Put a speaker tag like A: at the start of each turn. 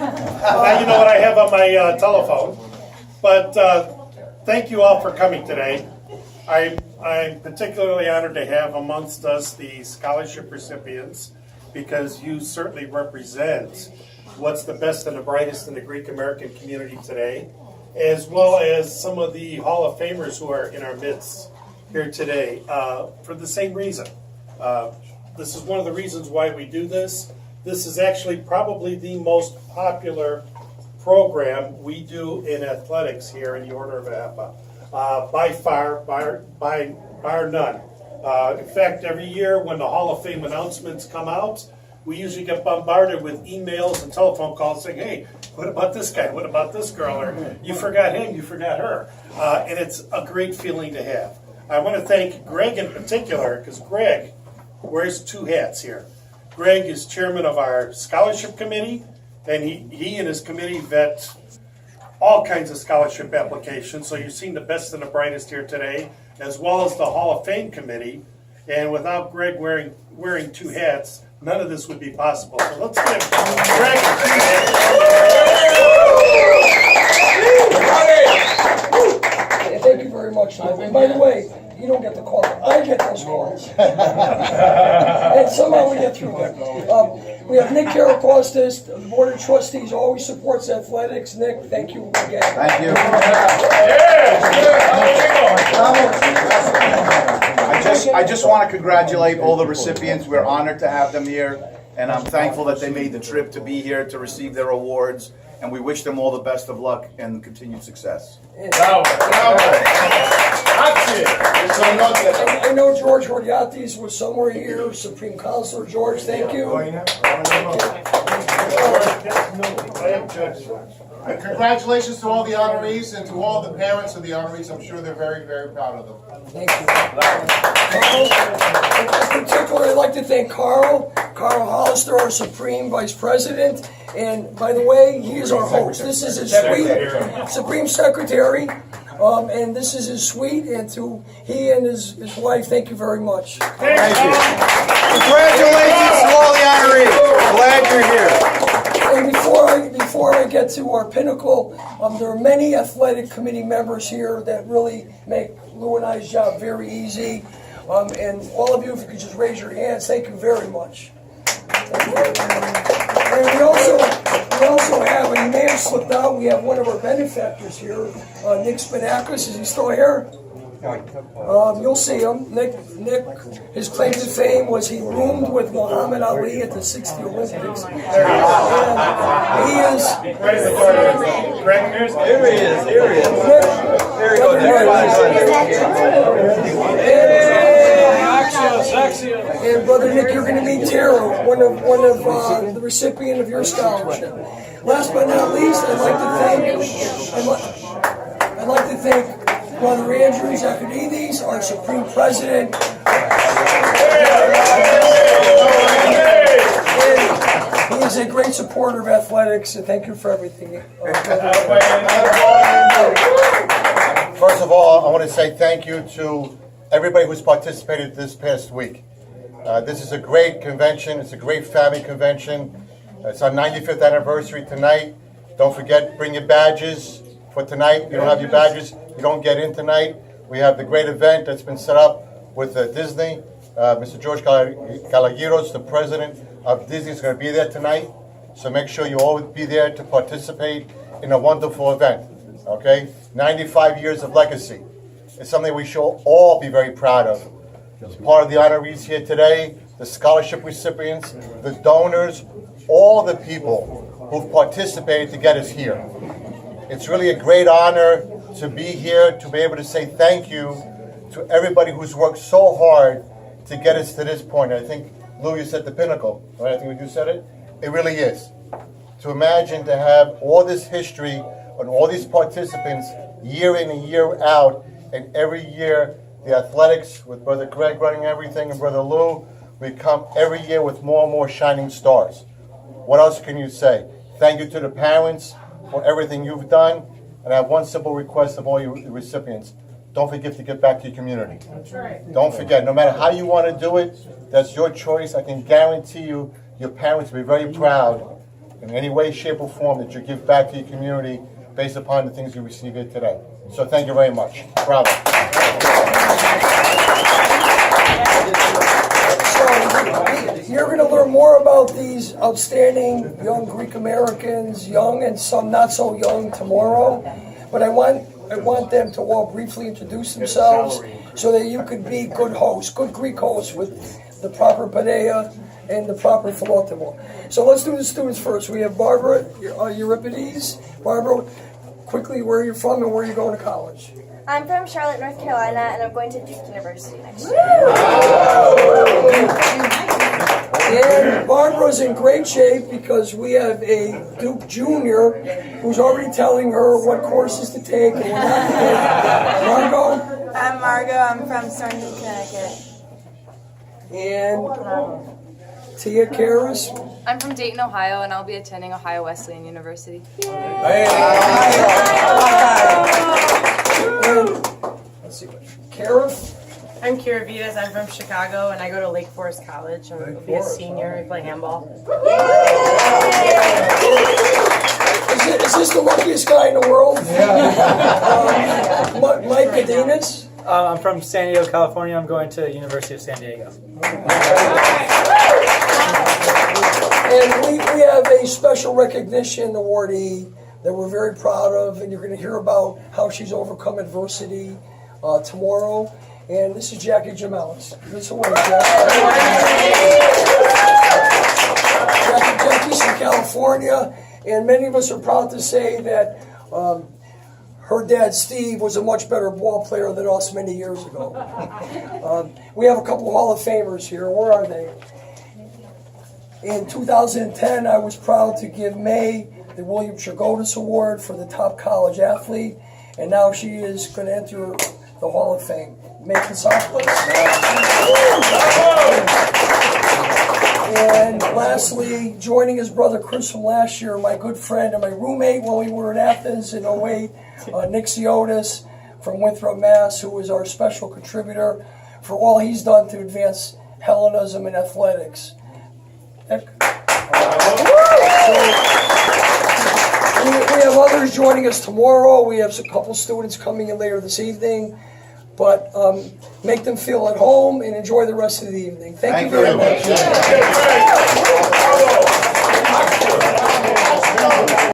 A: Now you know what I have on my telephone. But thank you all for coming today. I'm particularly honored to have amongst us the scholarship recipients because you certainly represent what's the best and the brightest in the Greek American community today, as well as some of the Hall of Famers who are in our midst here today for the same reason. This is one of the reasons why we do this. This is actually probably the most popular program we do in athletics here in the Order of AHEPA. By far, bar none. In fact, every year when the Hall of Fame announcements come out, we usually get bombarded with emails and telephone calls saying, hey, what about this guy? What about this girl? Or you forgot him, you forgot her. And it's a great feeling to have. I want to thank Greg in particular, because Greg wears two hats here. Greg is chairman of our scholarship committee, and he and his committee vet all kinds of scholarship applications. So you've seen the best and the brightest here today, as well as the Hall of Fame committee. And without Greg wearing two hats, none of this would be possible. So let's give Greg a
B: Thank you very much. And by the way, you don't get the call. I get those calls. And somehow we get through it. We have Nick Karakostas, the Board of Trustees, always supports athletics. Nick, thank you again.
C: Thank you. I just want to congratulate all the recipients. We're honored to have them here, and I'm thankful that they made the trip to be here to receive their awards, and we wish them all the best of luck and continued success.
B: I know George Hordiates was somewhere here, Supreme Counselor. George, thank you.
D: Congratulations to all the honorees and to all the parents of the honorees. I'm sure they're very, very proud of them.
B: Thank you. In particular, I'd like to thank Carl Hollister, our Supreme Vice President. And by the way, he is our host. This is his suite, Supreme Secretary. And this is his suite, and to he and his wife, thank you very much.
C: Thank you. Congratulations to all the honorees. Glad you're here.
B: And before I get to our pinnacle, there are many athletic committee members here that really make Lou and I's job very easy. And all of you, if you could just raise your hands, thank you very much. And we also have, and he may have slipped out, we have one of our benefactors here, Nick Spinakis. Is he still here? You'll see him. Nick, his claim to fame was he roomed with Muhammad Ali at the 60 Olympics. And he is.
C: Here he is. There he goes.
B: And Brother Nick, you're going to meet Tara, one of the recipient of your scholarship. Last but not least, I'd like to thank Brother Andrew Zakarides, our Supreme President. And he is a great supporter of athletics, and thank you for everything.
E: First of all, I want to say thank you to everybody who's participated this past week. This is a great convention. It's a great family convention. It's our 95th anniversary tonight. Don't forget, bring your badges for tonight. If you don't have your badges, you don't get in tonight. We have the great event that's been set up with Disney. Mr. George Calagiros, the president of Disney, is going to be there tonight. So make sure you all be there to participate in a wonderful event. Okay? 95 years of legacy. It's something we should all be very proud of. As part of the honorees here today, the scholarship recipients, the donors, all the people who've participated to get us here. It's really a great honor to be here, to be able to say thank you to everybody who's worked so hard to get us to this point. I think, Lou, you said the pinnacle, right? I think you said it. It really is. To imagine to have all this history and all these participants year in and year out, and every year the athletics with Brother Greg running everything and Brother Lou, we come every year with more and more shining stars. What else can you say? Thank you to the parents for everything you've done. And I have one simple request of all you recipients. Don't forget to get back to your community. That's right. Don't forget, no matter how you want to do it, that's your choice. I can guarantee you, your parents will be very proud in any way, shape, or form that you give back to your community based upon the things you receive here today. So thank you very much. Bravo.
B: So you're going to learn more about these outstanding young Greek Americans, young and some not so young, tomorrow. But I want them to all briefly introduce themselves so that you could be good hosts, good Greek hosts with the proper padea and the proper philotimo. So let's do the students first. We have Barbara Euripides. Barbara, quickly, where are you from and where are you going to college?
F: I'm from Charlotte, North Carolina, and I'm going to Duke University next year.
B: And Barbara's in great shape because we have a Duke Junior who's already telling her what courses to take and what not to take. Margot?
G: I'm Margot. I'm from Stonehenge, Connecticut.
B: And Tia Karas?
H: I'm from Dayton, Ohio, and I'll be attending Ohio Wesleyan University.
B: And let's see, Kara?
G: I'm Kira Vitas. I'm from Chicago, and I go to Lake Forest College. I'm going to be a senior. I play handball.
B: Is this the luckiest guy in the world? Yeah. Mike Cadenas?
I: I'm from San Diego, California. I'm going to the University of San Diego.
B: And we have a special recognition awardee that we're very proud of, and you're going to hear about how she's overcome adversity tomorrow. And this is Jackie Jamelis. This away, Jackie's from California, and many of us are proud to say that her dad, Steve, was a much better ball player than us many years ago. We have a couple of Hall of Famers here. Where are they? In 2010, I was proud to give May the William Chagotis Award for the top college athlete, and now she is going to enter the Hall of Fame. May Kasopoulos. And lastly, joining his brother Chris from last year, my good friend and my roommate when we were in Athens in 08, Nick Siotis from Winthrop, Mass., who is our special contributor for all he's done to advance Hellenism and athletics. Nick? We have others joining us tomorrow. We have a couple students coming in later this evening. But make them feel at home and enjoy the rest of the evening. Thank you very much.